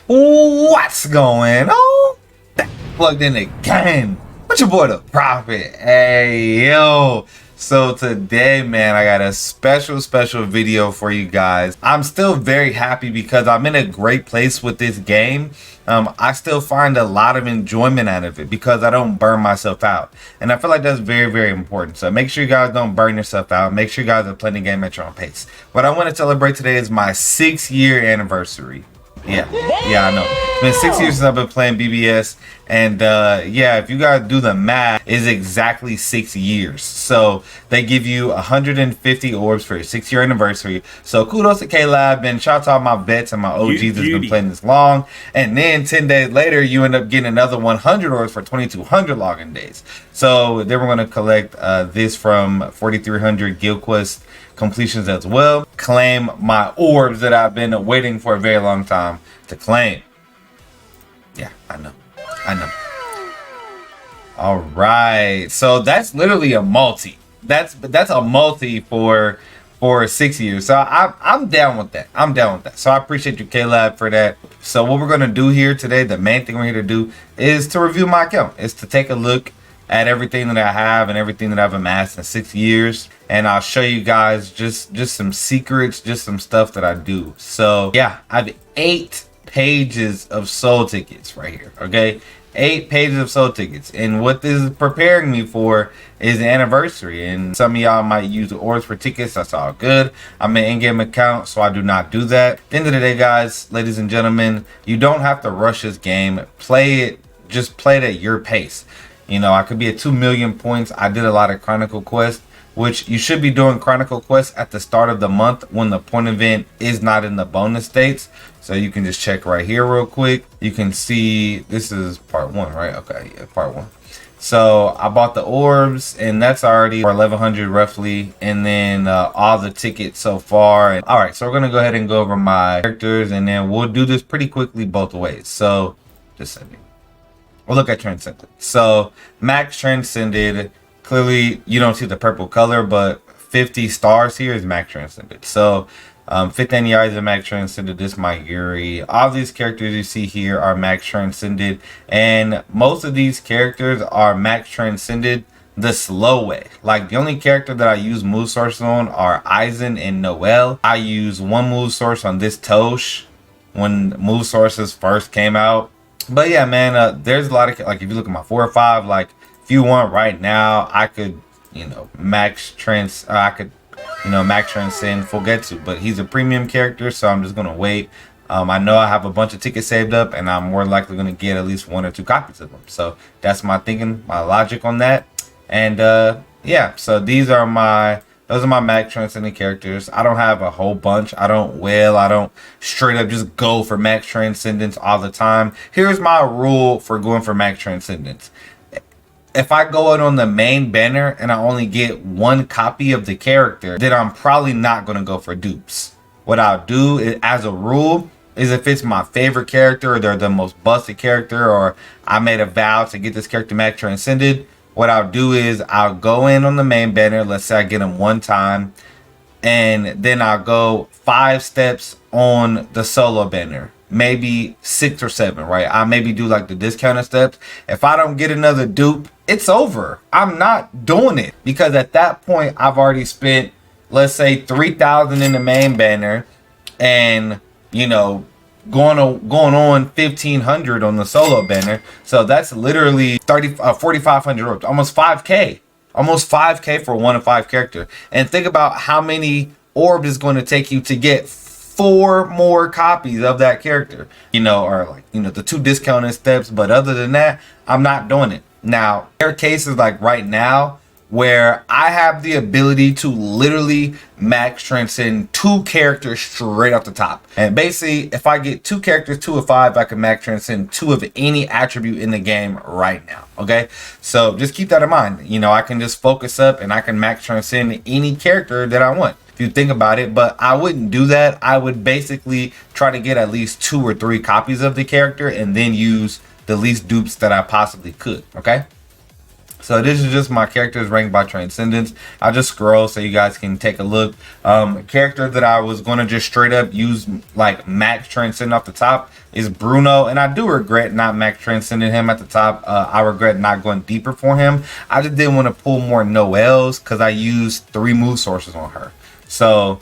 What's going on? Plugged in again. What's your boy the Prophet? Hey yo. So today, man, I got a special video for you guys. I'm still very happy because I'm in a great place with this game. I still find a lot of enjoyment out of it because I don't burn myself out. And I feel like that's very important. So make sure you guys don't burn yourself out. Make sure you guys are playing the game at your own pace. What I want to celebrate today is my 6-year anniversary. Yeah, I know. It's been 6 years since I've been playing BBS, and yeah, if you guys do the math, it's exactly 6 years. So they give you 150 orbs for your 6-year anniversary. So kudos to K-Lab, and shout out to all my vets and my OGs that's been playing this long. And then 10 days later, you end up getting another 100 orbs for 2,200 login days. So then we're going to collect this from 4,300 guild quest completions as well. Claim my orbs that I've been waiting for a very long time to claim. Yeah, I know. All right, so that's literally a multi. That's a multi for 6 years. So I'm down with that. So I appreciate you, K-Lab, for that. So what we're gonna do here today, the main thing we're here to do is to review my account. Is to take a look at everything that I have and everything that I've amassed in 6 years, and I'll show you guys just some secrets, just some stuff that I do. So yeah, I have 8 pages of soul tickets right here. Okay, 8 pages of soul tickets, and what this is preparing me for is the anniversary. And some of y'all might use the orbs for tickets. That's all good. I'm an in-game account, so I do not do that. At the end of the day, guys, ladies and gentlemen, you don't have to rush this game. Play it, just play it at your pace. You know, I could be at 2 million points. I did a lot of Chronicle quests, which you should be doing Chronicle quests at the start of the month when the point event is not in the bonus states. So you can just check right here real quick. You can see this is part 1, right? Okay, yeah, part 1. So I bought the orbs, and that's already for 1,100 roughly, and then all the tickets so far. And all right, so we're gonna go ahead and go over my characters, and then we'll do this pretty quickly both ways. So just send me. We'll look at Transcendence. So max transcended. Clearly you don't see the purple color, but 50 stars here is max transcended. So 50 NEI is a max transcended. This is my Yuri. All these characters you see here are max transcended, and most of these characters are max transcended the slow way. Like the only character that I use move sources on are Aizen and Noel. I use one move source on this Tosh when move sources first came out. But yeah, man, there's a lot of, like, if you look at my 4 or 5, like, if you want right now, I could, you know, max transcend Fugetsu, but he's a premium character, so I'm just gonna wait. I know I have a bunch of tickets saved up, and I'm more likely gonna get at least 1 or 2 copies of them. So that's my thinking, my logic on that. And yeah, so those are my max transcendent characters. I don't have a whole bunch. I don't straight up just go for max transcendence all the time. Here's my rule for going for max transcendence. If I go out on the main banner and I only get 1 copy of the character, then I'm probably not going to go for dupes. What I'll do is, as a rule, is if it's my favorite character, or they're the most busted character, or I made a vow to get this character max transcended, what I'll do is I'll go in on the main banner. Let's say I get them 1 time, and then I'll go 5 steps on the solo banner, maybe 6 or 7, right? I'll maybe do like the discounted steps. If I don't get another dupe, it's over. I'm not doing it, because at that point I've already spent, let's say, 3,000 in the main banner, and you know, going on 1,500 on the solo banner. So that's literally 4,500 orbs, almost 5k for 1 of 5 character. And think about how many orbs is going to take you to get 4 more copies of that character, you know, or like, you know, the 2 discounted steps. But other than that, I'm not doing it. Now there are cases like right now where I have the ability to literally max transcend 2 characters straight off the top. And basically, if I get 2 characters, 2 of 5, I can max transcend 2 of any attribute in the game right now. Okay, so just keep that in mind. You know, I can just focus up and I can max transcend any character that I want, if you think about it. But I wouldn't do that. I would basically try to get at least 2 or 3 copies of the character, and then use the least dupes that I possibly could. Okay, So this is just my characters ranked by Transcendence. I'll just scroll so you guys can take a look. Character that I was going to just straight up use like max Transcend off the top is Bruno. And I do regret not max Transcending him at the top. I regret not going deeper for him. I just didn't want to pull more Noels because I used 3 move sources on her. So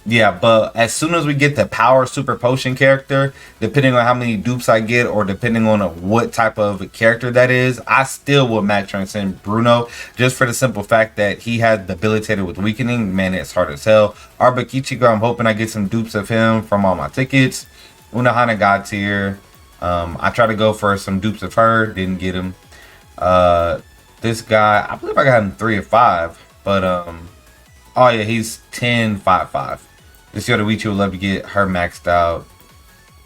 yeah, but as soon as we get the power super potion character, depending on how many dupes I get or depending on what type of character that is, I still will max transcend Bruno just for the simple fact that he has debilitated with weakening. Man, it's hard as hell. Arbakichigo, I'm hoping I get some dupes of him from all my tickets. Unahana God tier. I tried to go for some dupes of her, didn't get him. This guy, I believe I got him 3 of 5, but oh yeah, he's 10-5-5. This Yoruichi would love to get her maxed out.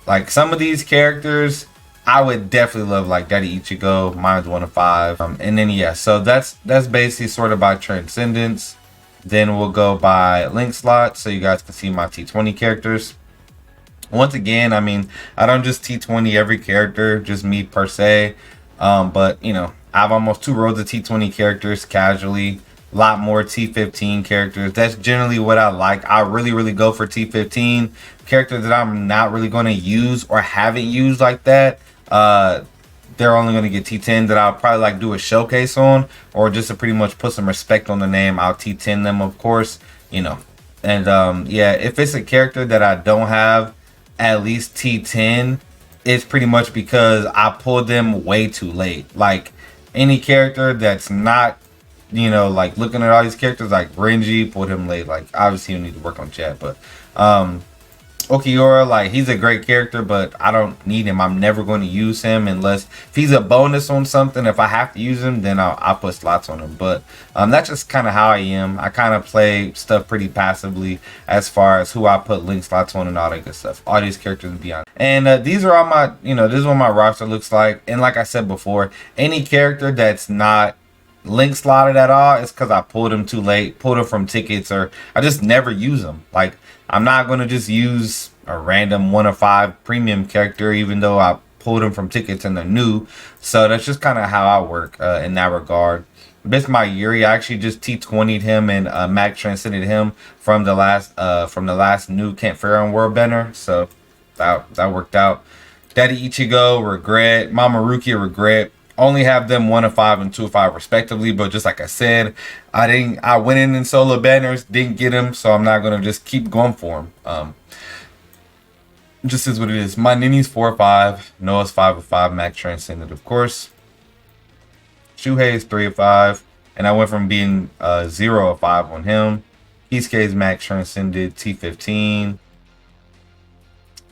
Like some of these characters, I would definitely love like Daddy Ichigo. Mine's 1 of 5. And then yeah, so that's basically sort of by Transcendence. Then we'll go by link slot so you guys can see my T20 characters. Once again, I mean, I don't just T20 every character, just me per se. But you know, I have almost 2 rows of T20 characters casually. A lot more T15 characters. That's generally what I like. I really go for T15 characters that I'm not really going to use or haven't used like that. They're only going to get T10 that I'll probably like do a showcase on, or just to pretty much put some respect on the name. I'll T10 them, of course, you know. And yeah, if it's a character that I don't have at least T10, it's pretty much because I pulled them way too late. Like any character that's not, you know, like looking at all these characters like Renji, put him late. Like obviously you need to work on chat, but Okiura, like he's a great character, but I don't need him. I'm never going to use him unless if he's a bonus on something. If I have to use him, then I'll put slots on him. But that's just kind of how I am. I kind of play stuff pretty passively as far as who I put link slots on and all that good stuff. All these characters and beyond. And these are all my, you know, this is what my roster looks like. And like I said before, any character that's not link slotted at all, it's because I pulled them too late, pulled them from tickets, or I just never use them. Like I'm not going to just use a random 1 of 5 premium character even though I pulled them from tickets and they're new. So that's just kind of how I work in that regard. This my Yuri, I actually just T20'd him and max transcended him from the last new Kent Pharaoh World Banner. So that worked out. Daddy Ichigo, regret. Mamaruki, regret. Only have them 1 of 5 and 2 of 5 respectively, but just like I said, I went in solo banners, didn't get him, so I'm not gonna just keep going for him. Just is what it is. My Nini's 4 of 5, Noah's 5 of 5, max transcended of course. Shuhei is 3 of 5, and I went from being 0 of 5 on him. Kisuke's max transcended, T15.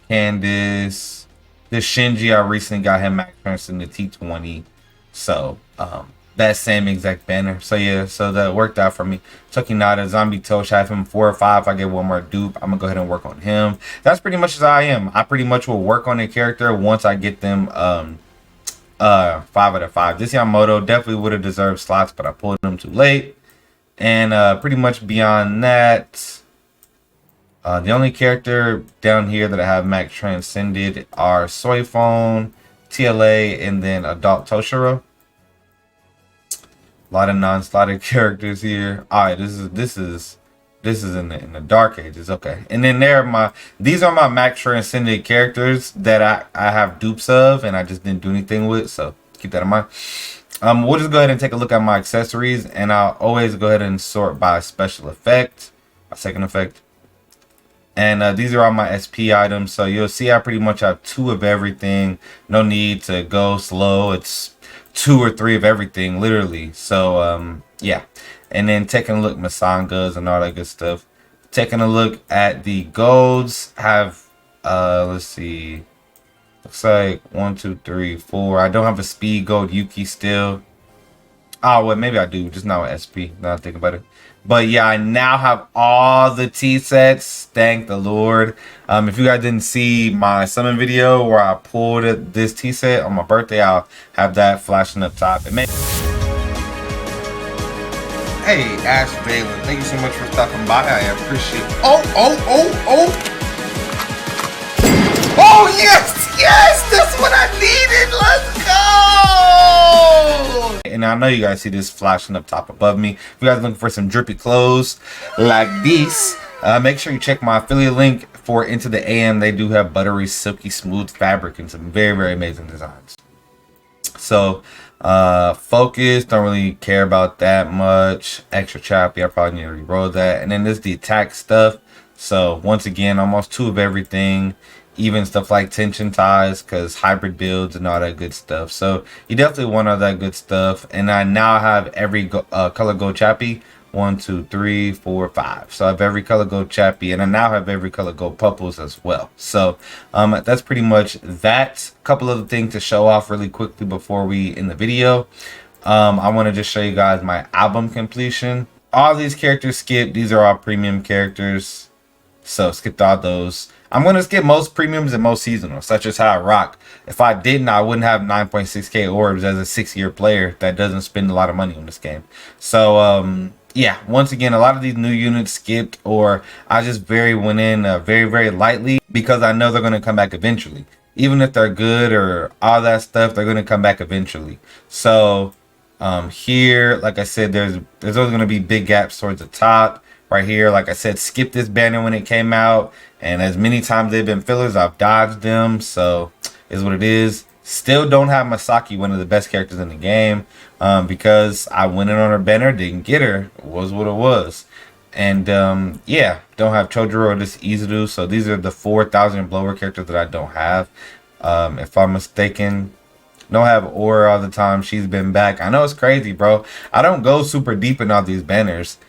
Candice, this Shinji, I recently got him max transcended T20. So that same exact banner. So yeah, so that worked out for me. Tokinada, Zombie Tosh, I have him 4 or 5. I get 1 more dupe. I'm gonna go ahead and work on him. That's pretty much as I am. I pretty much will work on a character once I get them 5 out of 5. This Yamamoto definitely would have deserved slots, but I pulled them too late. And pretty much beyond that, the only character down here that I have max transcended are Soifone, TLA, and then Adult Toshiro. A lot of non-slotted characters here. All right, this is in the Dark Ages. Okay, and then these are my max transcended characters that I have dupes of, and I just didn't do anything with. So keep that in mind. We'll just go ahead and take a look at my accessories, and I'll always go ahead and sort by special effect, a second effect. And these are all my SP items. So you'll see I pretty much have 2 of everything. No need to go slow. It's 2 or 3 of everything, literally. So yeah. And then taking a look at Masangas and all that good stuff. Taking a look at the golds. Have let's see. Looks like 1, 2, 3, 4. I don't have a speed gold Yuki still. Oh well, maybe I do, just not with SP. Now I think about it. But yeah, I now have all the T sets. Thank the Lord. If you guys didn't see my summon video where I pulled this T set on my birthday, I'll have that flashing up top. Hey, Ash Valen, thank you so much for stopping by. I appreciate it. Oh, yes, that's what I needed. Let's go. And I know you guys see this flashing up top above me. If you guys are looking for some drippy clothes like this, make sure you check my affiliate link for Into the AM. They do have buttery, silky, smooth fabric and some very, very amazing designs. So focus, don't really care about that much. Extra choppy, I probably need to re-roll that. And then this is the attack stuff. So once again, almost 2 of everything. Even stuff like tension ties, because hybrid builds and all that good stuff. So you definitely want all that good stuff. And I now have every color gold chappy. 1, 2, 3, 4, 5. So I have every color gold chappy, and I now have every color gold purples as well. So that's pretty much that. Couple of things to show off really quickly before we end the video. I want to just show you guys my album completion. All these characters skipped. These are all premium characters, so skipped all those. I'm going to skip most premiums and most seasonal, such as how I rock. If I didn't, I wouldn't have 9.6k orbs as a 6-year player that doesn't spend a lot of money on this game. So yeah, once again, a lot of these new units skipped, or I just went in very, very lightly, because I know they're going to come back eventually. Even if they're good or all that stuff, they're going to come back eventually. So here, like I said, there's always going to be big gaps towards the top. Right here, like I said, skip this banner when it came out, and as many times they've been fillers, I've dodged them, so is what it is. Still don't have Masaki, one of the best characters in the game, because I went in on her banner, didn't get her. It was what it was. And yeah, don't have Chojuro or this Izudu, so these are the 4,000 blower characters that I don't have. If I'm mistaken, don't have Aura all the time. She's been back. I know it's crazy, bro. I don't go super deep in all these banners.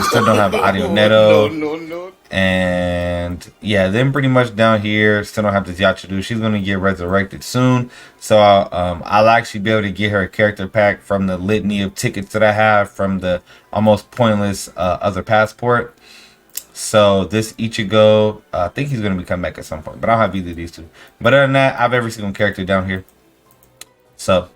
Still don't have Audio Neto. No. And yeah, then pretty much down here, still don't have this Yachidu. She's going to get resurrected soon. So I'll actually be able to get her a character pack from the litany of tickets that I have from the almost pointless other passport. So this Ichigo, I think he's going to be coming back at some point, but I don't have either of these two. But other than that, I have every single character down here. So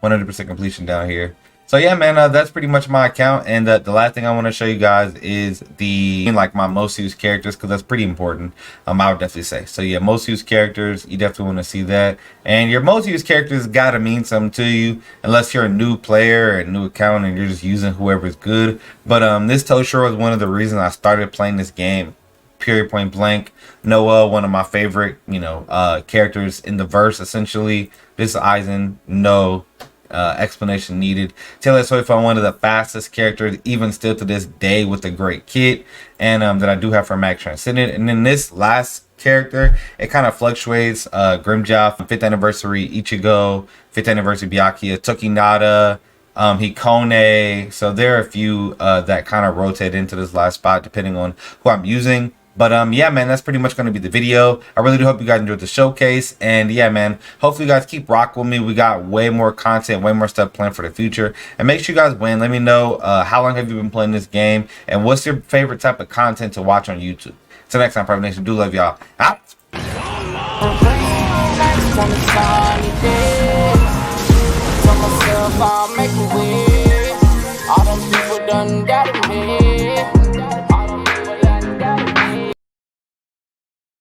100% completion down here. So yeah, man, that's pretty much my account. And the last thing I want to show you guys is my most used characters, because that's pretty important. I would definitely say. So yeah, most used characters, you definitely want to see that. And your most used characters gotta mean something to you, unless you're a new player or a new account and you're just using whoever's good. But this Toshiro is one of the reasons I started playing this game. Period, point blank. Noah, one of my favorite, characters in the verse, essentially. This Aizen, no explanation needed. Taylor Swift, one of the fastest characters, even still to this day, with a great kit, and that I do have for Max Transcendent. And then this last character, it kind of fluctuates. Grimjaw, 5th anniversary Ichigo, 5th anniversary Byakuya, Tokinada, Hikone. So there are a few that kind of rotate into this last spot depending on who I'm using. But yeah, man, that's pretty much going to be the video. I really do hope you guys enjoyed the showcase. And yeah, man, hopefully you guys keep rocking with me. We got way more content, way more stuff planned for the future. And make sure you guys win. Let me know how long have you been playing this game, and what's your favorite type of content to watch on YouTube. Till next time, Private Nation, do love y'all. Out. All them people done